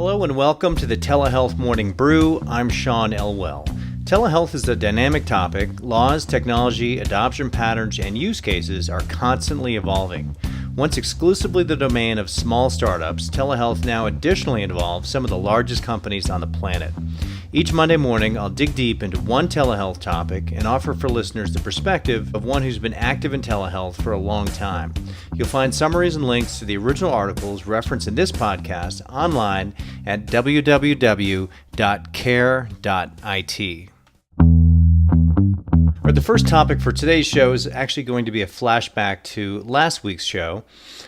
Hello and welcome to the Telehealth Morning Brew. I'm Sean Elwell. Telehealth is a dynamic topic. Laws, technology, adoption patterns, and use cases are constantly evolving. Once exclusively the domain of small startups, telehealth now additionally involves some of the largest companies on the planet. Each Monday morning, I'll dig deep into one telehealth topic and offer for listeners the perspective of one who's been active in telehealth for a long time. You'll find summaries and links to the original articles referenced in this podcast online at www.care.it. The first topic for today's show is actually going to be a flashback to last week's show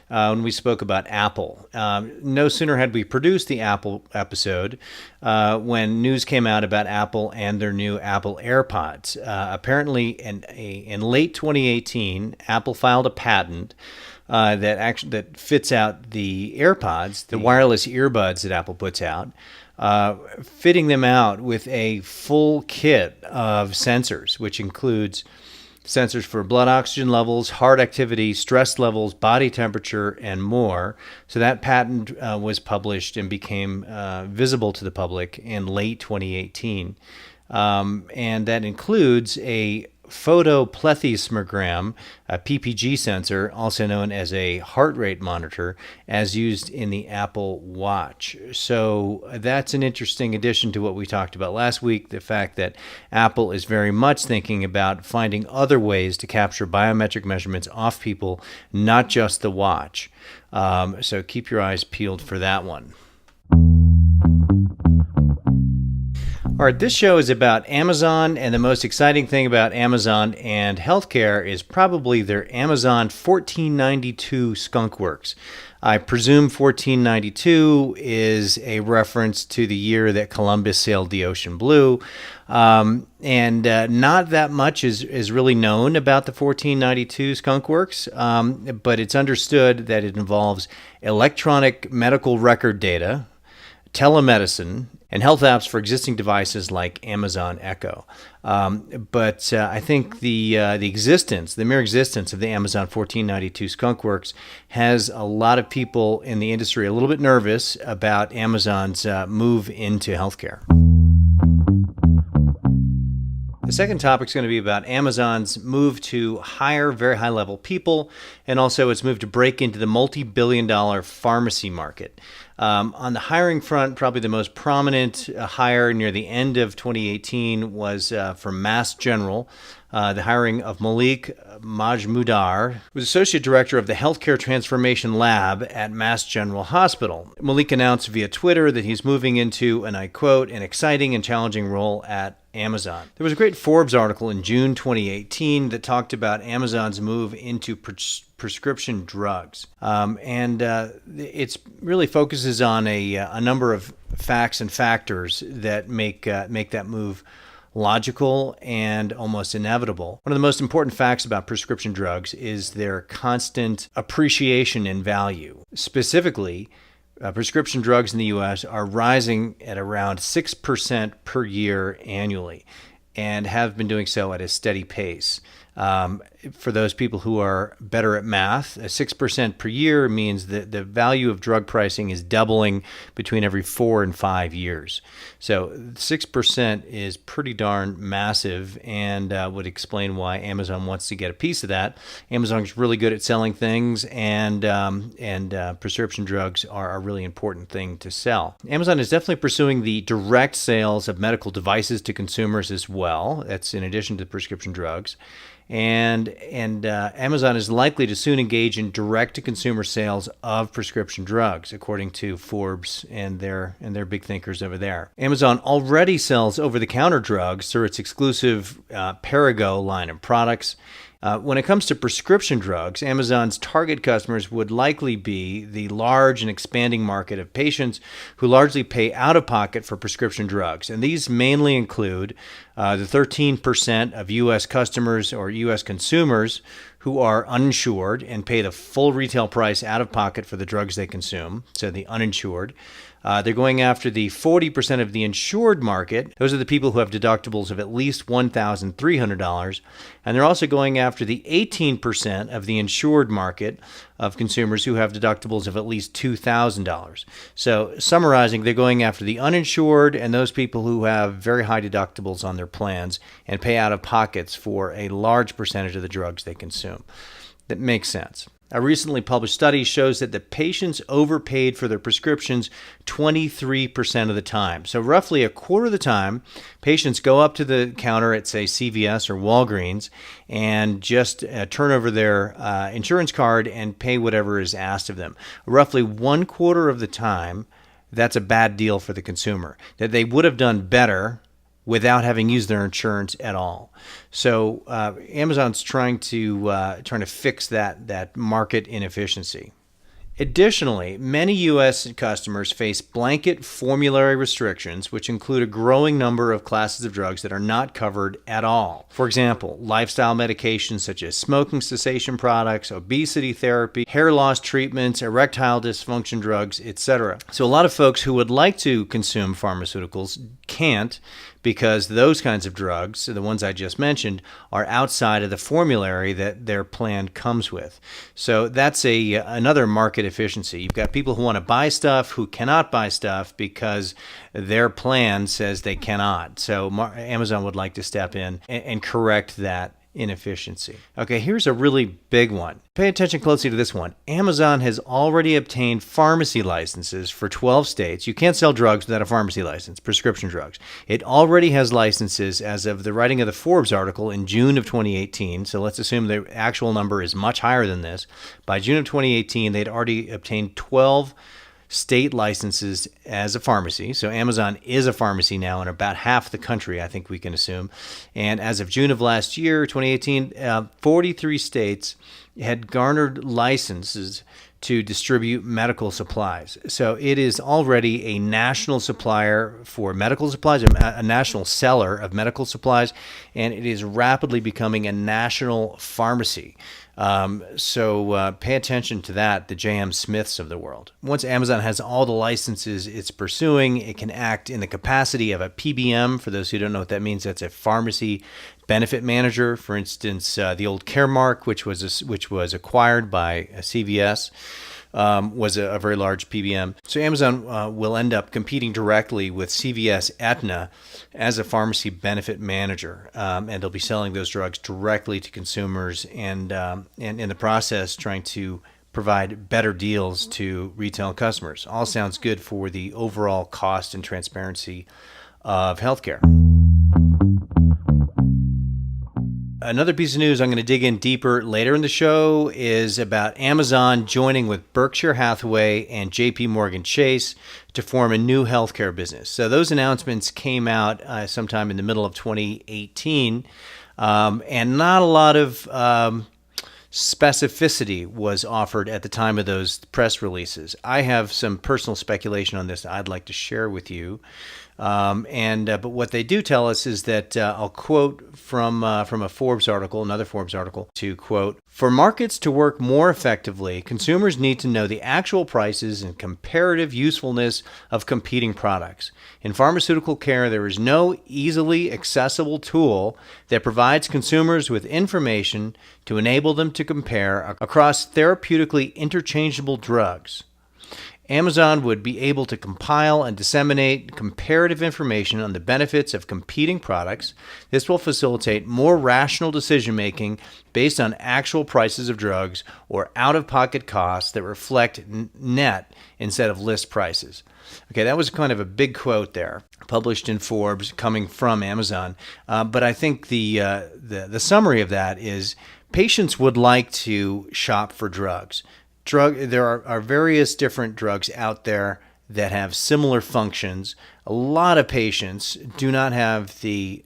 when we spoke about Apple. No sooner had we produced the Apple episode when news came out about Apple and their new Apple AirPods. Apparently, in late 2018, Apple filed a patent that fits out the AirPods, the wireless earbuds that Apple puts out, fitting them out with a full kit of sensors, which includes sensors for blood oxygen levels, heart activity, stress levels, body temperature, and more. So that patent was published and became visible to the public in late 2018. And that includes a photoplethysmogram, a PPG sensor, also known as a heart rate monitor, as used in the Apple Watch. So that's an interesting addition to what we talked about last week, the fact that Apple is very much thinking about finding other ways to capture biometric measurements off people, not just the watch. So keep your eyes peeled for that one. All right, this show is about Amazon, and the most exciting thing about Amazon and healthcare is probably their Amazon 1492 skunkworks. I presume 1492 is a reference to the year that Columbus sailed the ocean blue, and not that much is really known about the 1492 skunkworks, but it's understood that it involves electronic medical record data, telemedicine, and health apps for existing devices like Amazon Echo. But I think the mere existence of the Amazon 1492 skunkworks has a lot of people in the industry a little bit nervous about Amazon's move into healthcare. The second topic is going to be about Amazon's move to hire very high-level people, and also its move to break into the multi-billion-dollar pharmacy market. On the hiring front, probably the most prominent hire near the end of 2018 was from Mass General, the hiring of Malik Majmudar, who was Associate Director of the Healthcare Transformation Lab at Mass General Hospital. Malik announced via Twitter that he's moving into, and I quote, an exciting and challenging role at Amazon. There was a great Forbes article in June 2018 that talked about Amazon's move into prescription drugs. It really focuses on a number of facts and factors that make that move logical and almost inevitable. One of the most important facts about prescription drugs is their constant appreciation in value. Specifically, prescription drugs in the U.S. are rising at around 6% per year annually and have been doing so at a steady pace. For those people who are better at math, 6% per year means that the value of drug pricing is doubling between every 4 and 5 years. So 6% is pretty darn massive, and would explain why Amazon wants to get a piece of that. Amazon's really good at selling things, and prescription drugs are a really important thing to sell. Amazon is definitely pursuing the direct sales of medical devices to consumers as well. That's in addition to prescription drugs. And Amazon is likely to soon engage in direct-to-consumer sales of prescription drugs, according to Forbes and their big thinkers over there. Amazon already sells over-the-counter drugs through its exclusive Perrigo line of products. When it comes to prescription drugs, Amazon's target customers would likely be the large and expanding market of patients who largely pay out of pocket for prescription drugs. And these mainly include the 13% of U.S. customers or U.S. consumers who are uninsured and pay the full retail price out of pocket for the drugs they consume, so the uninsured. They're going after the 40% of the insured market. Those are the people who have deductibles of at least $1,300. And they're also going after the 18% of the insured market of consumers who have deductibles of at least $2,000. So summarizing, they're going after the uninsured and those people who have very high deductibles on their plans and pay out of pockets for a large percentage of the drugs they consume. That makes sense. A recently published study shows that the patients overpaid for their prescriptions 23% of the time. So roughly a quarter of the time, patients go up to the counter at, say, CVS or Walgreens and just turn over their insurance card and pay whatever is asked of them. Roughly 1/4 of the time, that's a bad deal for the consumer, that they would have done better without having used their insurance at all. So Amazon's trying to fix that market inefficiency. Additionally, many U.S. customers face blanket formulary restrictions, which include a growing number of classes of drugs that are not covered at all. For example, lifestyle medications such as smoking cessation products, obesity therapy, hair loss treatments, erectile dysfunction drugs, etc. So a lot of folks who would like to consume pharmaceuticals can't, because those kinds of drugs, the ones I just mentioned, are outside of the formulary that their plan comes with. So that's another market efficiency. You've got people who want to buy stuff who cannot buy stuff because their plan says they cannot. So Amazon would like to step in and correct that inefficiency. Okay, here's a really big one. Pay attention closely to this one. Amazon has already obtained pharmacy licenses for 12 states. You can't sell drugs without a pharmacy license, prescription drugs. It already has licenses as of the writing of the Forbes article in June of 2018. So let's assume the actual number is much higher than this. By June of 2018, they'd already obtained 12 state licenses as a pharmacy. So Amazon is a pharmacy now in about half the country, I think we can assume. And as of June of last year, 2018, 43 states had garnered licenses to distribute medical supplies. So it is already a national supplier for medical supplies, a national seller of medical supplies, and it is rapidly becoming a national pharmacy. So pay attention to that, the J.M. Smiths of the world. Once Amazon has all the licenses it's pursuing, it can act in the capacity of a PBM. For those who don't know what that means, that's a pharmacy benefit manager. For instance, the old Caremark, which was acquired by CVS, was a very large PBM. So Amazon will end up competing directly with CVS Aetna as a pharmacy benefit manager, and they'll be selling those drugs directly to consumers, and in the process trying to provide better deals to retail customers. All sounds good for the overall cost and transparency of healthcare. Another piece of news I'm going to dig in deeper later in the show is about Amazon joining with Berkshire Hathaway and JP Morgan Chase to form a new healthcare business. So those announcements came out sometime in the middle of 2018, and not a lot of specificity was offered at the time of those press releases. I have some personal speculation on this I'd like to share with you. But what they do tell us is that I'll quote from a Forbes article, another Forbes article, to quote, "For markets to work more effectively, consumers need to know the actual prices and comparative usefulness of competing products. In pharmaceutical care, there is no easily accessible tool that provides consumers with information to enable them to compare across therapeutically interchangeable drugs. Amazon would be able to compile and disseminate comparative information on the benefits of competing products. This will facilitate more rational decision-making based on actual prices of drugs or out-of-pocket costs that reflect net instead of list prices." Okay, that was kind of a big quote there, published in Forbes, coming from Amazon. But I think the summary of that is patients would like to shop for drugs. There are various different drugs out there that have similar functions. A lot of patients do not have the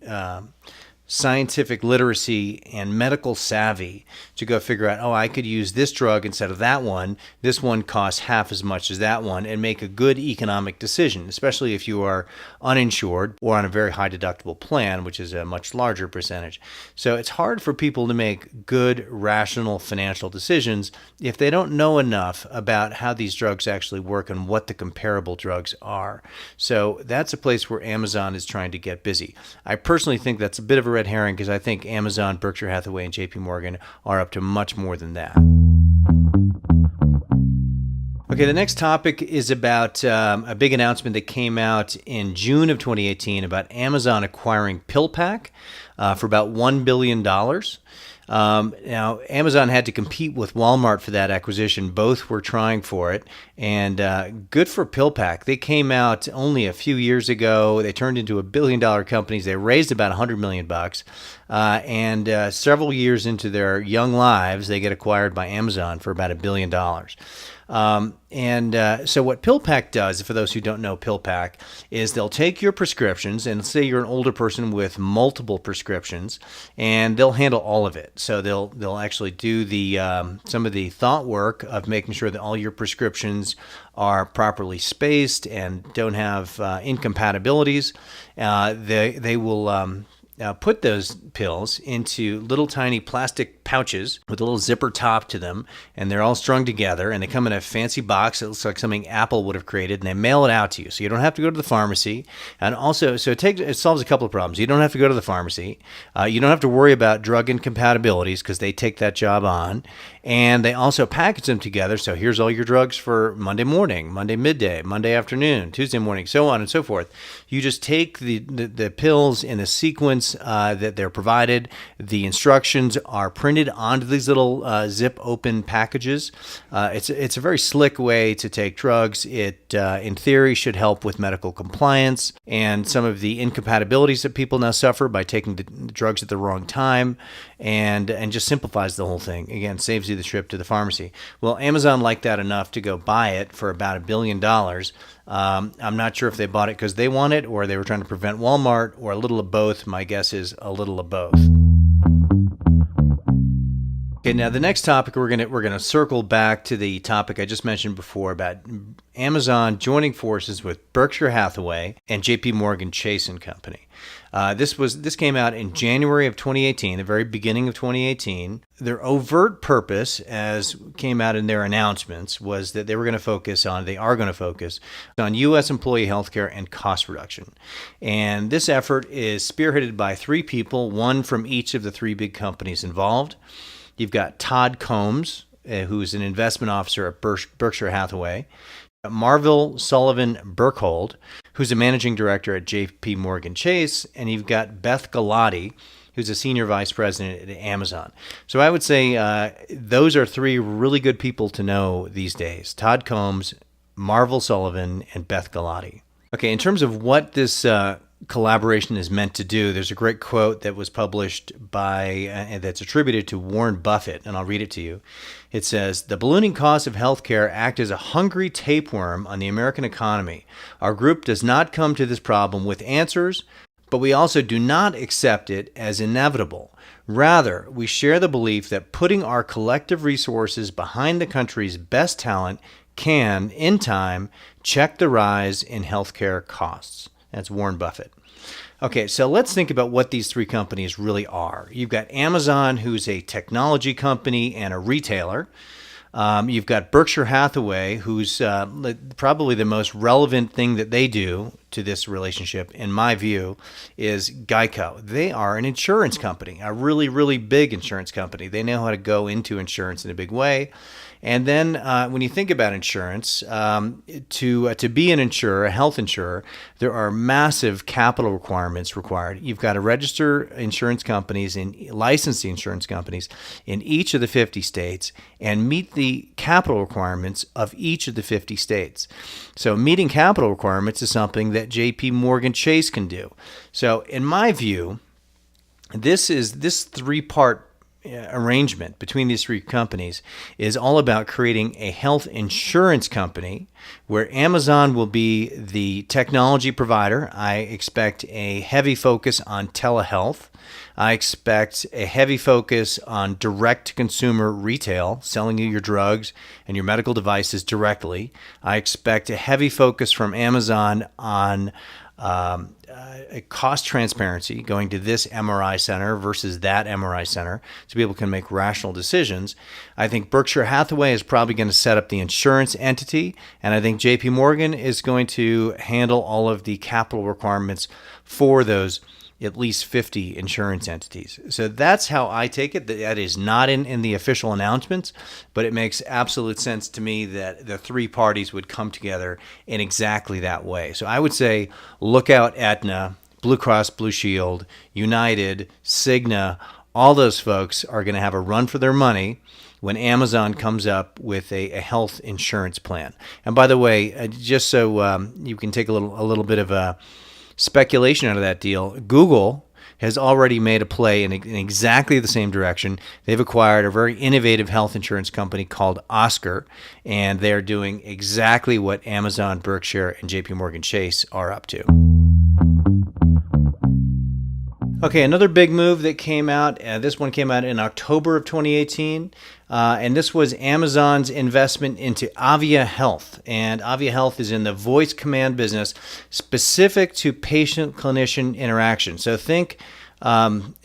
scientific literacy and medical savvy to go figure out, oh, I could use this drug instead of that one. This one costs half as much as that one, and make a good economic decision, especially if you are uninsured or on a very high deductible plan, which is a much larger percentage. So it's hard for people to make good, rational financial decisions if they don't know enough about how these drugs actually work and what the comparable drugs are. So that's a place where Amazon is trying to get busy. I personally think that's a bit of a red herring, because I think Amazon, Berkshire Hathaway, and JP Morgan are up to much more than that. Okay, the next topic is about a big announcement that came out in June of 2018 about Amazon acquiring PillPack for about $1 billion. Now, Amazon had to compete with Walmart for that acquisition. Both were trying for it, and good for PillPack. They came out only a few years ago. They turned into $1 billion companies. They raised about $100 million, and several years into their young lives, they get acquired by Amazon for about $1 billion. So what PillPack does, for those who don't know PillPack, is they'll take your prescriptions, and say you're an older person with multiple prescriptions, and they'll handle all of it. So they'll actually do the some of the thought work of making sure that all your prescriptions are properly spaced and don't have incompatibilities. They will put those pills into little tiny plastic pouches with a little zipper top to them, and they're all strung together, and they come in a fancy box that looks like something Apple would have created, and they mail it out to you. So you don't have to go to the pharmacy. And also, so it solves a couple of problems. You don't have to go to the pharmacy. You don't have to worry about drug incompatibilities because they take that job on. And they also package them together. So here's all your drugs for Monday morning, Monday midday, Monday afternoon, Tuesday morning, so on and so forth. You just take the pills in the sequence that they're provided. The instructions are printed onto these little zip open packages. It's a very slick way to take drugs. It, in theory, should help with medical compliance and some of the incompatibilities that people now suffer by taking the drugs at the wrong time, and just simplifies the whole thing. Again, saves you the trip to the pharmacy. Well, Amazon liked that enough to go buy it for about $1 billion. I'm not sure if they bought it because they want it, or they were trying to prevent Walmart, or a little of both. My guess is a little of both. Okay, now the next topic, we're gonna circle back to the topic I just mentioned before about Amazon joining forces with Berkshire Hathaway and J.P. Morgan Chase and Company. This came out in January of 2018, the very beginning of 2018. Their overt purpose, as came out in their announcements, was that they are going to focus on U.S. employee healthcare and cost reduction. And this effort is spearheaded by three people, one from each of the three big companies involved. You've got Todd Combs, who's an investment officer at Berkshire Hathaway. Marvell Sullivan Burkhold, who's a managing director at J.P. Morgan Chase, and you've got Beth Galati, who's a senior vice president at Amazon. So I would say those are three really good people to know these days: Todd Combs, Marvell Sullivan, and Beth Galati. Okay, in terms of what this collaboration is meant to do, there's a great quote that was published that's attributed to Warren Buffett, and I'll read it to you. It says, "The ballooning costs of healthcare act as a hungry tapeworm on the American economy. Our group does not come to this problem with answers, but we also do not accept it as inevitable. Rather, we share the belief that putting our collective resources behind the country's best talent can, in time, check the rise in healthcare costs." That's Warren Buffett. Okay, so let's think about what these three companies really are. You've got Amazon, who's a technology company and a retailer. You've got Berkshire Hathaway, who's probably the most relevant thing that they do to this relationship, in my view, is Geico. They are an insurance company, a really, really big insurance company. They know how to go into insurance in a big way. And then when you think about insurance, to be an insurer, a health insurer, there are massive capital requirements required. You've got to register insurance companies and license the insurance companies in each of the 50 states and meet the capital requirements of each of the 50 states. So meeting capital requirements is something that J.P. Morgan Chase can do. So in my view, this three-part arrangement between these three companies is all about creating a health insurance company where Amazon will be the technology provider. I expect a heavy focus on telehealth. I expect a heavy focus on direct-to-consumer retail, selling you your drugs and your medical devices directly. I expect a heavy focus from Amazon on a cost transparency, going to this MRI center versus that MRI center, so people can make rational decisions. I think Berkshire Hathaway is probably going to set up the insurance entity, and I think JP Morgan is going to handle all of the capital requirements for those at least 50 insurance entities. So that's how I take it. That is not in the official announcements, but it makes absolute sense to me that the three parties would come together in exactly that way. So I would say look out Aetna, Blue Cross Blue Shield, United, Cigna. All those folks are going to have a run for their money when Amazon comes up with a health insurance plan. And by the way, just so you can take a little bit of a speculation out of that deal, Google has already made a play in exactly the same direction. They've acquired a very innovative health insurance company called Oscar, and they're doing exactly what Amazon, Berkshire, and JP Morgan Chase are up to. Okay, another big move that came out, this one came out in October of 2018, and this was Amazon's investment into Avia Health. And Avia Health is in the voice command business specific to patient-clinician interaction. So think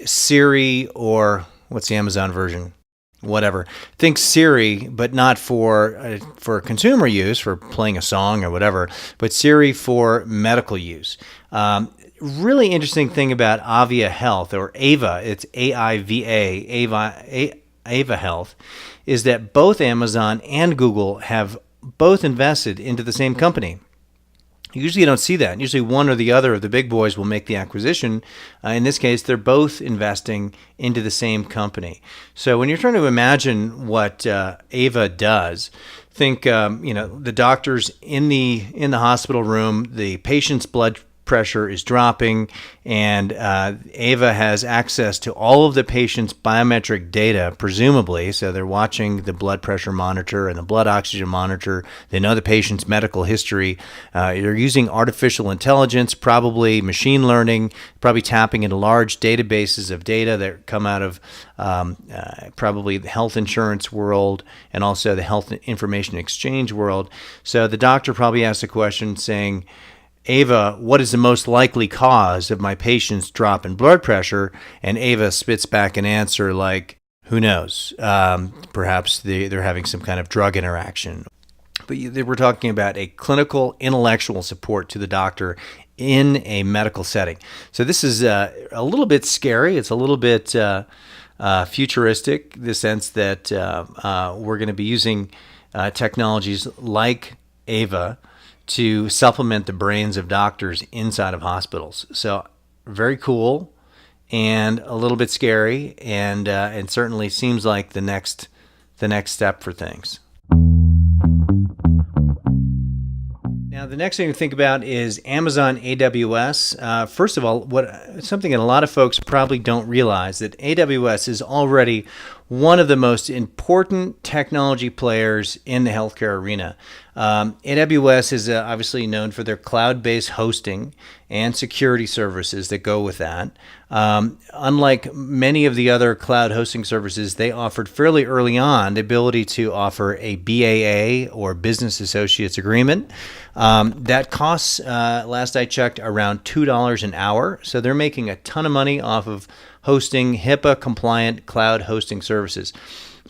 Siri, or what's the Amazon version? Whatever. Think Siri, but not for consumer use, for playing a song or whatever, but Siri for medical use. Really interesting thing about Avia Health, or Ava, it's AIVA, Ava Health, is that both Amazon and Google have both invested into the same company. Usually you don't see that. Usually one or the other of the big boys will make the acquisition. In this case, they're both investing into the same company. So when you're trying to imagine what Ava does, think the doctors in the hospital room, the patient's blood pressure is dropping, and Ava has access to all of the patient's biometric data, presumably. So they're watching the blood pressure monitor and the blood oxygen monitor. They know the patient's medical history. They're using artificial intelligence, probably machine learning, probably tapping into large databases of data that come out of probably the health insurance world and also the health information exchange world. So the doctor probably asks a question saying, Ava, what is the most likely cause of my patient's drop in blood pressure? And Ava spits back an answer like, who knows? Perhaps they're having some kind of drug interaction. But we're talking about a clinical, intellectual support to the doctor in a medical setting. So this is a little bit scary. It's a little bit futuristic, in the sense that we're going to be using technologies like Ava to supplement the brains of doctors inside of hospitals. So very cool and a little bit scary, and certainly seems like the next step for things. Now, the next thing to think about is Amazon AWS. First of all, something that a lot of folks probably don't realize, that AWS is already one of the most important technology players in the healthcare arena. AWS is obviously known for their cloud-based hosting and security services that go with that. Unlike many of the other cloud hosting services, they offered fairly early on the ability to offer a BAA, or Business Associates Agreement. That costs, last I checked, around $2 an hour. So they're making a ton of money off of hosting HIPAA-compliant cloud hosting services.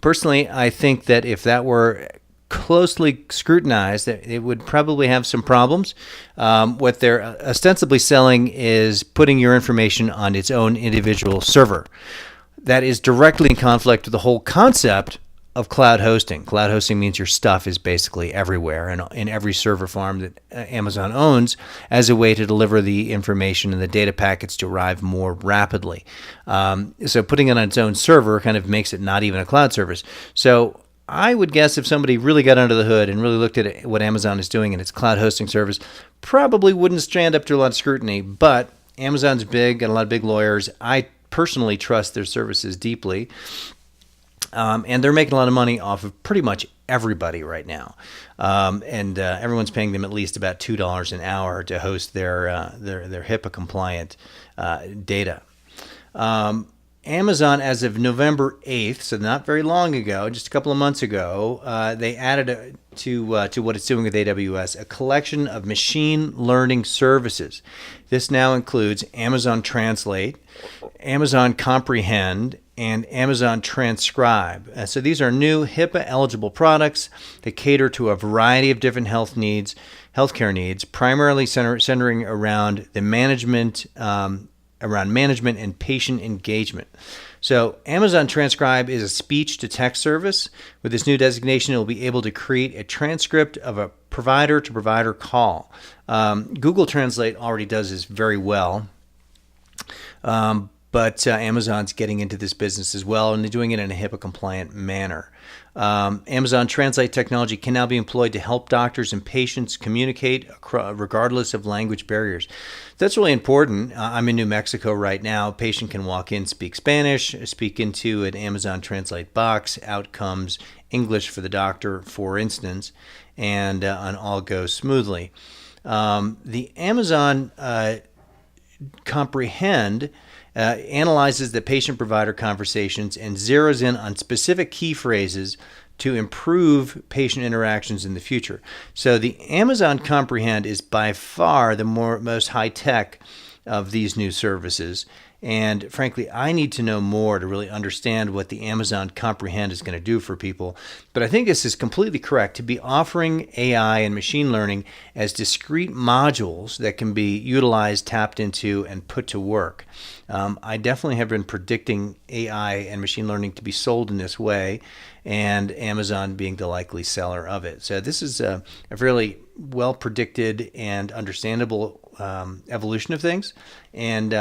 Personally, I think that if that were closely scrutinized, that it would probably have some problems. What they're ostensibly selling is putting your information on its own individual server. That is directly in conflict with the whole concept of cloud hosting. Cloud hosting means your stuff is basically everywhere and in every server farm that Amazon owns, as a way to deliver the information and the data packets to arrive more rapidly. So putting it on its own server kind of makes it not even a cloud service. So I would guess if somebody really got under the hood and really looked at what Amazon is doing in its cloud hosting service, probably wouldn't stand up to a lot of scrutiny. But Amazon's big, got a lot of big lawyers. I personally trust their services deeply. And they're making a lot of money off of pretty much everybody right now. And everyone's paying them at least about $2 an hour to host their HIPAA-compliant data. Amazon, as of November 8th, so not very long ago, just a couple of months ago, they added to what it's doing with AWS a collection of machine learning services. This now includes Amazon Translate, Amazon Comprehend, and Amazon Transcribe. So these are new HIPAA-eligible products that cater to a variety of different healthcare needs, primarily centering around the management around management and patient engagement. So Amazon Transcribe is a speech-to-text service. With this new designation, it will be able to create a transcript of a provider-to-provider call. Google Translate already does this very well. But Amazon's getting into this business as well, and they're doing it in a HIPAA-compliant manner. Amazon Translate technology can now be employed to help doctors and patients communicate regardless of language barriers. That's really important. I'm in New Mexico right now. A patient can walk in, speak Spanish, speak into an Amazon Translate box. Out comes English for the doctor, for instance, and all goes smoothly. The Amazon Comprehend analyzes the patient-provider conversations and zeroes in on specific key phrases to improve patient interactions in the future. So the Amazon Comprehend is by far the most high-tech of these new services. And frankly, I need to know more to really understand what the Amazon Comprehend is going to do for people. But I think this is completely correct to be offering AI and machine learning as discrete modules that can be utilized, tapped into, and put to work. I definitely have been predicting AI and machine learning to be sold in this way, and Amazon being the likely seller of it. So this is a fairly well predicted and understandable evolution of things. And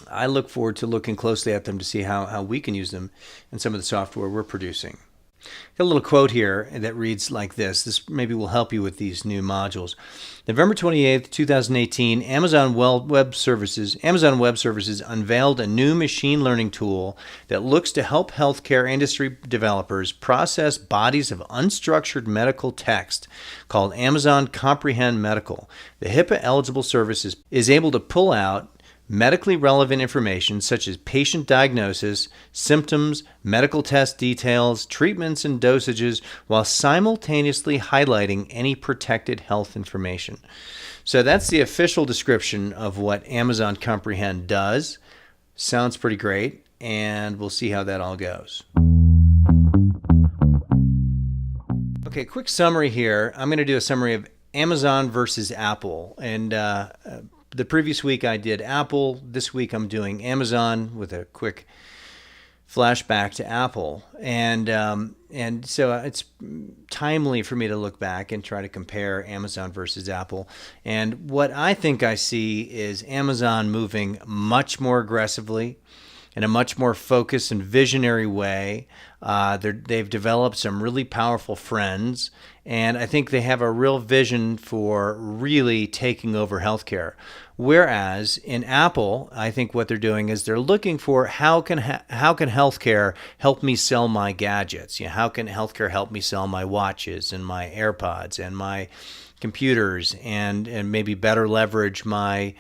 I look forward to looking closely at them to see how we can use them in some of the software we're producing. Got a little quote here that reads like this. This maybe will help you with these new modules. November 28th, 2018, Amazon Web Services unveiled a new machine learning tool that looks to help healthcare industry developers process bodies of unstructured medical text called Amazon Comprehend Medical. The HIPAA-eligible service is able to pull out medically relevant information such as patient diagnosis, symptoms, medical test details, treatments, and dosages, while simultaneously highlighting any protected health information. So that's the official description of what Amazon Comprehend does. Sounds pretty great, and we'll see how that all goes. Okay, quick summary here. I'm going to do a summary of Amazon versus Apple. And the previous week I did Apple. This week I'm doing Amazon with a quick flashback to Apple. And so it's timely for me to look back and try to compare Amazon versus Apple. And what I think I see is Amazon moving much more aggressively in a much more focused and visionary way. They've developed some really powerful friends, and I think they have a real vision for really taking over healthcare. Whereas in Apple, I think what they're doing is they're looking for how can healthcare help me sell my gadgets? You know, how can healthcare help me sell my watches and my AirPods and my computers and maybe better leverage my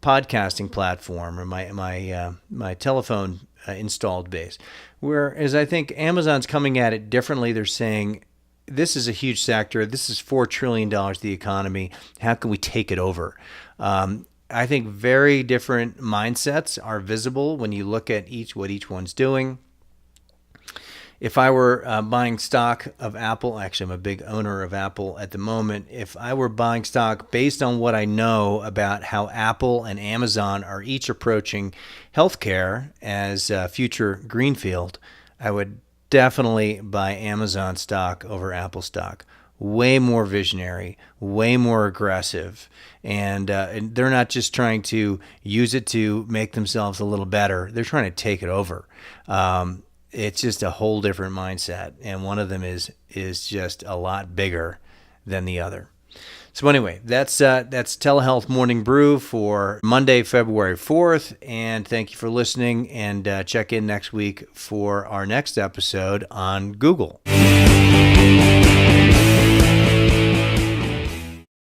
podcasting platform or my telephone installed base. Whereas I think Amazon's coming at it differently. They're saying, this is a huge sector. This is $4 trillion of the economy. How can we take it over? I think very different mindsets are visible when you look at what each one's doing. If I were buying stock of Apple, actually I'm a big owner of Apple at the moment. If I were buying stock based on what I know about how Apple and Amazon are each approaching healthcare as future greenfield, I would definitely buy Amazon stock over Apple stock. Way more visionary, way more aggressive, and they're not just trying to use it to make themselves a little better. They're trying to take it over. It's just a whole different mindset, and one of them is just a lot bigger than the other. So anyway, that's Telehealth Morning Brew for Monday, February 4th, and thank you for listening, and check in next week for our next episode on Google.